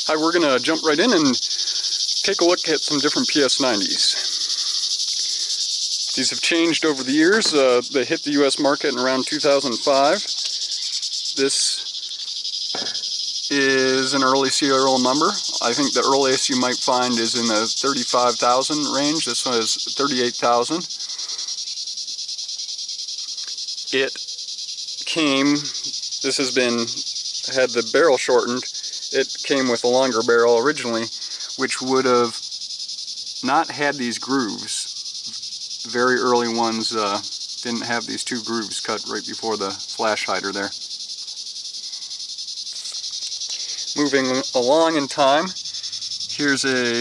Hi, we're going to jump right in and take a look at some different PS90s. These have changed over the years. They hit the US market in around 2005. This is an early serial number. I think the earliest you might find is in the 35,000 range. This one is 38,000. It came, this has been, had the barrel shortened. It came with a longer barrel originally, which would have not had these grooves. Very early ones didn't have these two grooves cut right before the flash hider there. Moving along in time, here's a,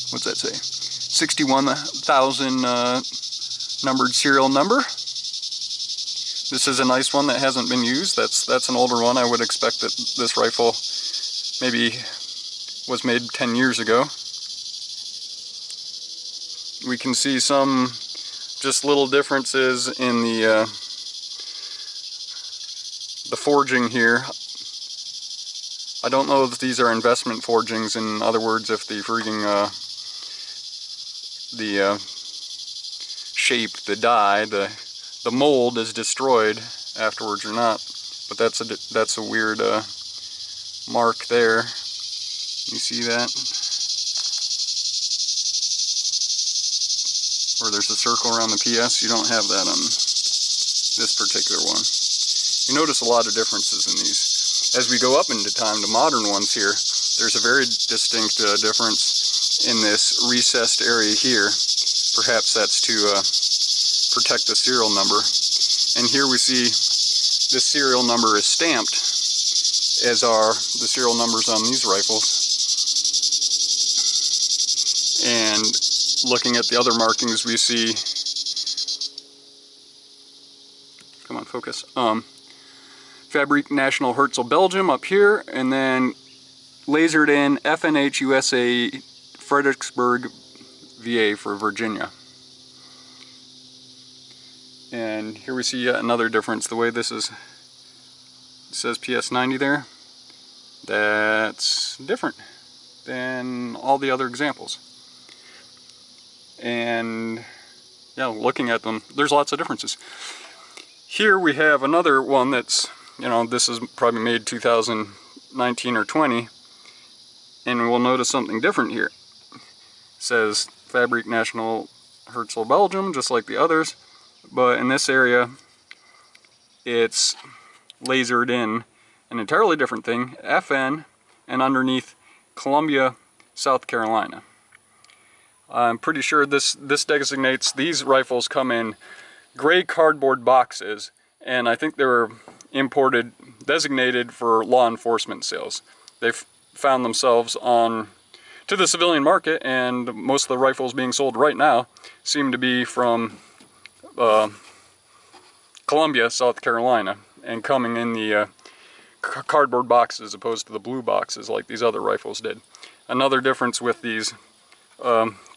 what's that say? 61,000 numbered serial number. This is a nice one that hasn't been used. That's an older one. I would expect that this rifle maybe was made 10 years ago. We can see some just little differences in the forging here. I don't know if these are investment forgings. In other words, if the frigging shape, the die, the mold is destroyed afterwards or not. But that's a weird mark there. You see that? Where there's a circle around the PS, you don't have that on this particular one. You notice a lot of differences in these. As we go up into time to modern ones here, there's a very distinct difference in this recessed area here. Perhaps that's to protect the serial number. And here we see this serial number is stamped, as are the serial numbers on these rifles. And looking at the other markings, we see, come on, focus, Fabrique National Herzl Belgium up here, and then lasered in FNH USA Fredericksburg VA for Virginia. And here we see yet another difference. The way this is, it says PS90 there, that's different than all the other examples. And yeah, looking at them, there's lots of differences. Here we have another one that's, you know, this is probably made 2019 or 20, and we'll notice something different here. It says Fabrique National Herzl Belgium, just like the others, but in this area it's lasered in an entirely different thing, FN, and underneath Columbia, South Carolina. I'm pretty sure this designates these rifles come in gray cardboard boxes, and I think they were imported, designated for law enforcement sales. They've found themselves on to the civilian market, and most of the rifles being sold right now seem to be from Columbia, South Carolina, and coming in the cardboard boxes as opposed to the blue boxes like these other rifles did. Another difference with these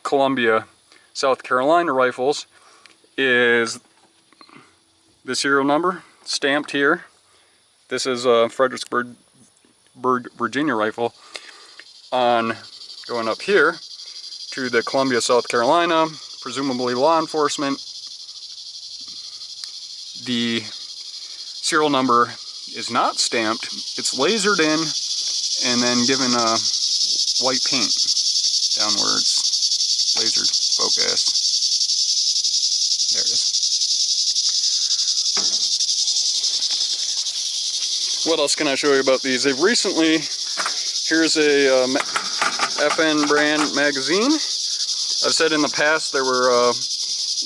Columbia, South Carolina rifles is the serial number stamped here. This is a Fredericksburg, Virginia rifle. On going up here to the Columbia, South Carolina, presumably law enforcement, the serial number is not stamped. It's lasered in and then given a white paint down where it's lasered. Focus. There it is. What else can I show you about these? They've recently, here's a FN brand magazine. I've said in the past there were,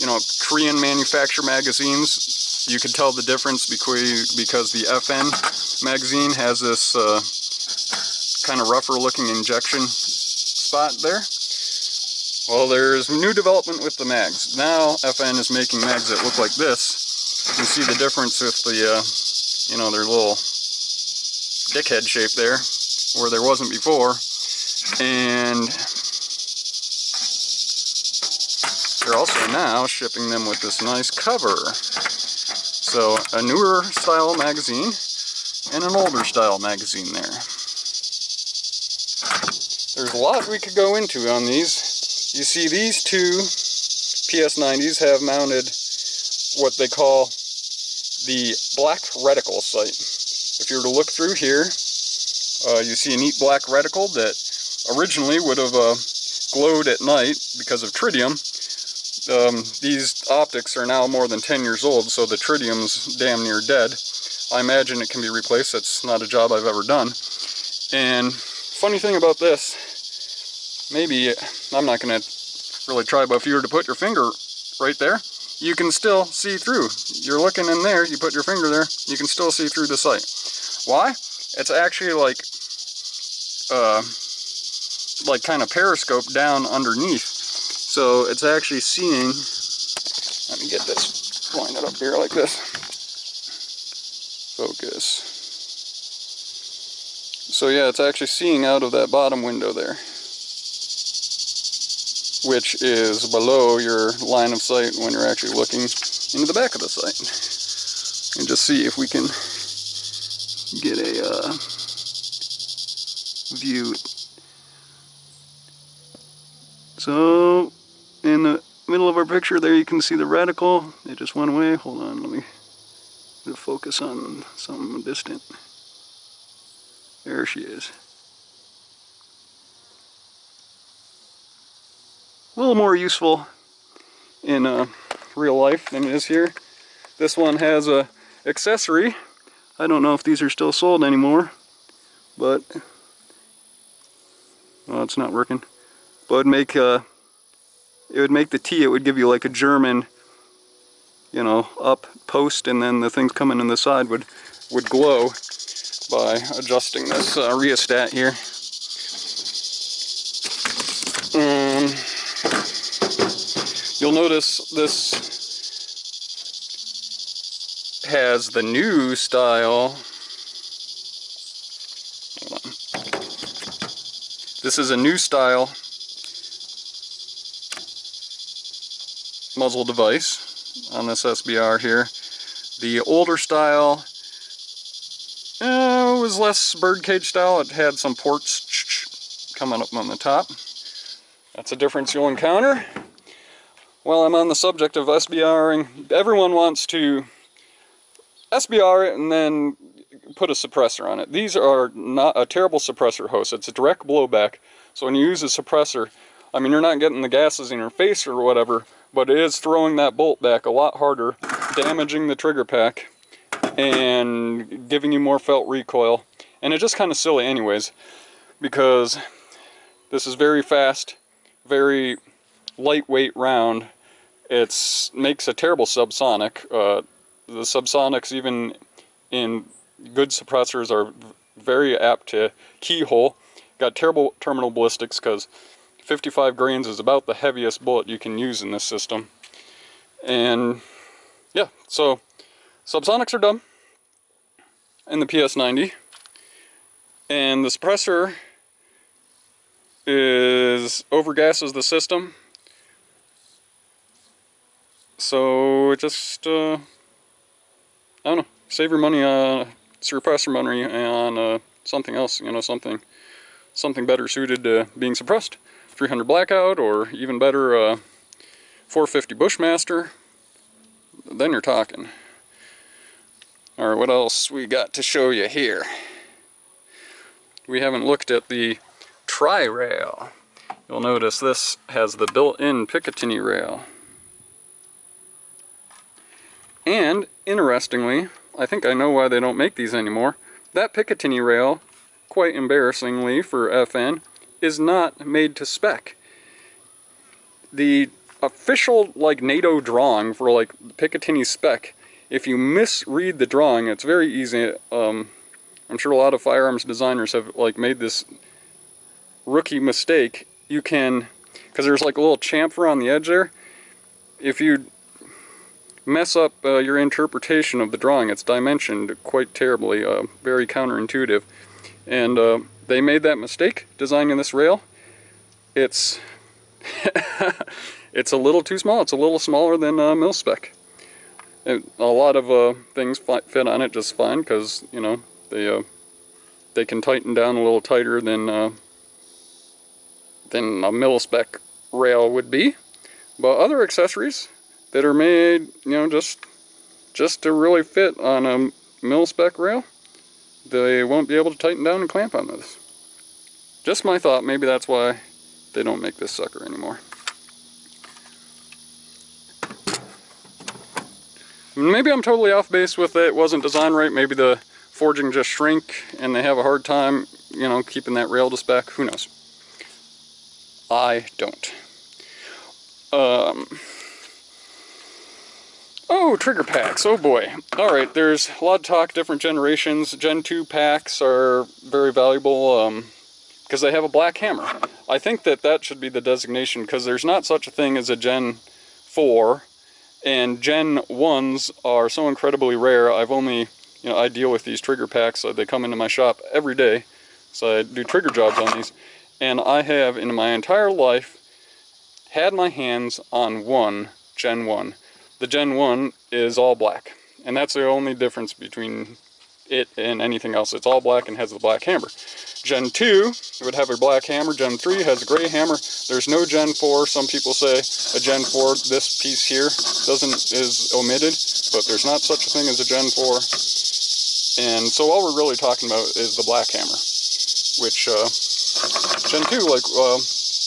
you know, Korean manufacturer magazines. You could tell the difference because the FN magazine has this kind of rougher looking injection spot there. Well, there's new development with the mags. Now FN is making mags that look like this. You can see the difference with the, you know, their little dickhead shape there, where there wasn't before. And they're also now shipping them with this nice cover. So a newer style magazine, and an older style magazine there. There's a lot we could go into on these. You see these two PS90s have mounted what they call the black reticle sight. If you were to look through here, you see a neat black reticle that originally would have glowed at night because of tritium. These optics are now more than 10 years old, so the tritium's damn near dead. I imagine it can be replaced. That's not a job I've ever done. And funny thing about this, maybe I'm not going to really try, but if you were to put your finger right there, you can still see through. You're looking in there, you put your finger there, you can still see through the sight. Why? It's actually like kind of periscope down underneath. So it's actually seeing, let me get this, line it up here like this. Focus. So yeah, it's actually seeing out of that bottom window there, which is below your line of sight when you're actually looking into the back of the sight. And just see if we can get a view. So in the middle of our picture there, you can see the reticle. It just went away. Hold on, let me focus on something distant. There she is. A little more useful in real life than it is here. This one has a accessory. I don't know if these are still sold anymore, but well, it's not working. But it would make the T. It would give you like a German, you know, up post, and then the things coming in the side would glow by adjusting this rheostat here. You'll notice this has the new style. Hold on. This is a new style muzzle device on this SBR here. The older style was less birdcage style. It had some ports coming up on the top. That's a difference you'll encounter. While I'm on the subject of SBRing, everyone wants to SBR it and then put a suppressor on it. These are not a terrible suppressor host. It's a direct blowback. So when you use a suppressor, I mean, you're not getting the gases in your face or whatever, but it is throwing that bolt back a lot harder, damaging the trigger pack, and giving you more felt recoil. And it's just kind of silly anyways, because this is very fast, very lightweight round. It makes a terrible subsonic. The subsonics, even in good suppressors, are very apt to keyhole. Got terrible terminal ballistics because 55 grains is about the heaviest bullet you can use in this system. And yeah, so subsonics are dumb in the PS90, and the suppressor overgasses the system. So it just I don't know, save your money on suppressor money on something else, you know, something better suited to being suppressed. 300 Blackout, or even better, 450 Bushmaster. Then you're talking. Alright, what else we got to show you here? We haven't looked at the tri-rail. You'll notice this has the built-in Picatinny rail. And, interestingly, I think I know why they don't make these anymore. That Picatinny rail, quite embarrassingly for FN, is not made to spec. The official, like, NATO drawing for, like, Picatinny spec, if you misread the drawing, it's very easy. I'm sure a lot of firearms designers have, like, made this rookie mistake. You can, because there's like a little chamfer on the edge there, if you mess up your interpretation of the drawing, it's dimensioned quite terribly, very counterintuitive. And they made that mistake designing this rail. It's it's a little too small. It's a little smaller than mil-spec. A lot of things fit on it just fine because, you know, They can tighten down a little tighter than a mil-spec rail would be. But other accessories that are made, you know, just to really fit on a mil-spec rail, they won't be able to tighten down and clamp on this. Just my thought, maybe that's why they don't make this sucker anymore. Maybe I'm totally off base with it wasn't designed right, maybe the forging just shrink and they have a hard time, you know, keeping that rail to spec, who knows. I don't. Oh, trigger packs, oh boy. Alright, there's a lot of talk, different generations. Gen 2 packs are very valuable because they have a black hammer. I think that should be the designation because there's not such a thing as a Gen 4, and Gen 1s are so incredibly rare. I've only, you know, I deal with these trigger packs, so they come into my shop every day, so I do trigger jobs on these, and I have in my entire life had my hands on one Gen 1. The Gen 1 is all black, and that's the only difference between it and anything else. It's all black and has the black hammer. Gen 2 would have a black hammer. Gen 3 has a gray hammer. There's no Gen 4. Some people say a Gen 4, this piece here is omitted, but there's not such a thing as a Gen 4. And so all we're really talking about is the black hammer, which Gen 2, like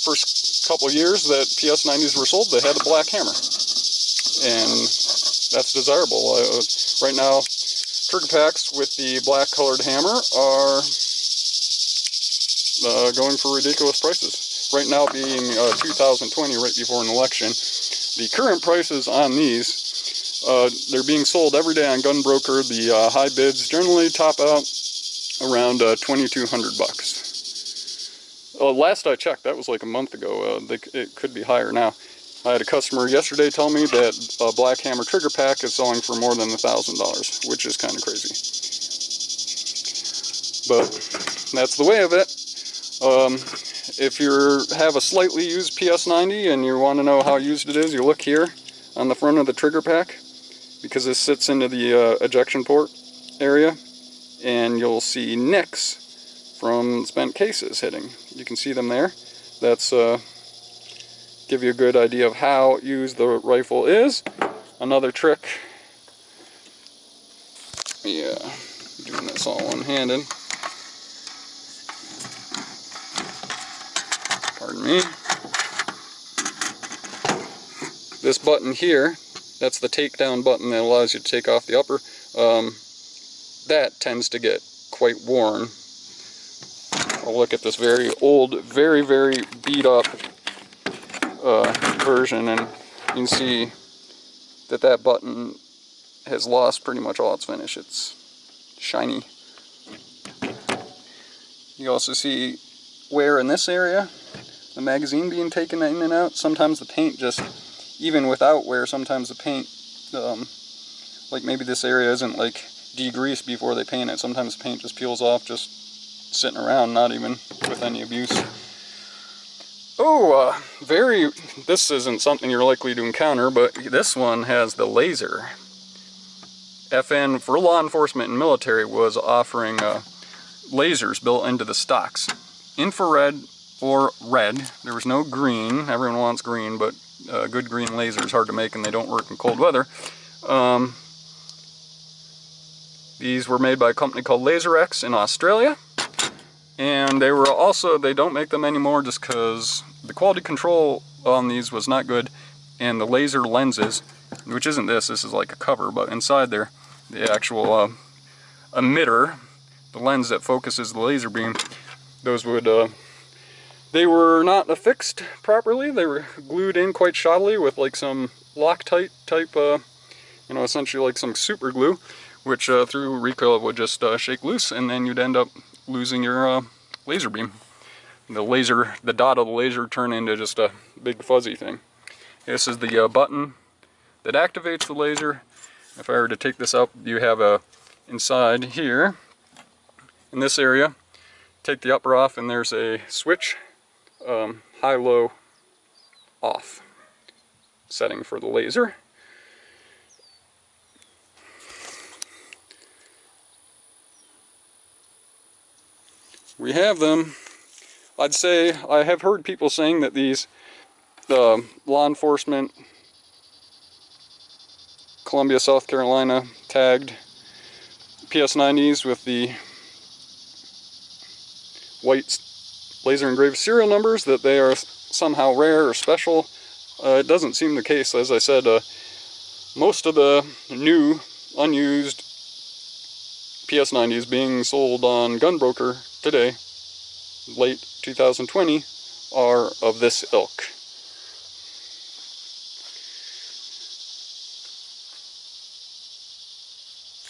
first couple years that PS90s were sold, they had a black hammer. And that's desirable. Right now, trigger packs with the black colored hammer are going for ridiculous prices. Right now being 2020, right before an election, the current prices on these, they're being sold every day on Gunbroker. The high bids generally top out around $2,200. Last I checked, that was like a month ago. It could be higher now. I had a customer yesterday tell me that a black hammer trigger pack is selling for more than $1,000, which is kind of crazy. But that's the way of it. If you have a slightly used PS90 and you want to know how used it is, you look here on the front of the trigger pack, because this sits into the ejection port area, and you'll see nicks from spent cases hitting. You can see them there. That's give you a good idea of how used the rifle is. Another trick, yeah, doing this all one-handed. Pardon me. This button here, that's the takedown button that allows you to take off the upper. That tends to get quite worn. I'll look at this very old, very, very beat up version, and you can see that button has lost pretty much all its finish. It's shiny. You also see wear in this area, the magazine being taken in and out. Sometimes the paint just, even without wear, sometimes the paint, like maybe this area isn't like degreased before they paint it. Sometimes the paint just peels off just sitting around, not even with any abuse. Oh, this isn't something you're likely to encounter, but this one has the laser. FN, for law enforcement and military, was offering lasers built into the stocks. Infrared or red. There was no green. Everyone wants green, but good green laser is hard to make and they don't work in cold weather. These were made by a company called LaserX in Australia. And they were also, they don't make them anymore just because the quality control on these was not good, and the laser lenses, which isn't this is like a cover, but inside there, the actual emitter, the lens that focuses the laser beam, those would, they were not affixed properly. They were glued in quite shoddily with like some Loctite type, you know, essentially like some super glue, which through recoil would just shake loose, and then you'd end up losing your laser beam. The dot of the laser turned into just a big fuzzy thing. This is the button that activates the laser. If I were to take this up, you have a inside here, in this area, take the upper off, and there's a switch, high, low, off setting for the laser. we have them. I'd say I have heard people saying that these law enforcement Columbia, South Carolina tagged PS90s with the white laser engraved serial numbers, that they are somehow rare or special. It doesn't seem the case. As I said, most of the new unused PS90s being sold on Gunbroker today, late 2020, are of this ilk.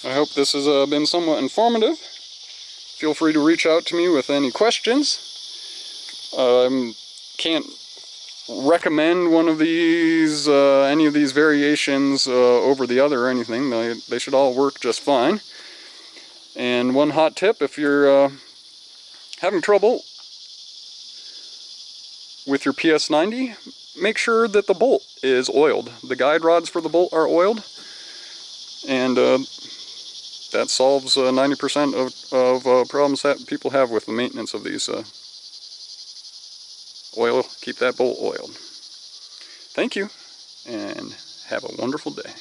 I hope this has been somewhat informative. Feel free to reach out to me with any questions. Can't recommend one of these, any of these variations over the other or anything. They should all work just fine. And one hot tip, if you're having trouble with your PS90, make sure that the bolt is oiled. The guide rods for the bolt are oiled, and that solves 90% of problems that people have with the maintenance of these. Keep that bolt oiled. Thank you, and have a wonderful day.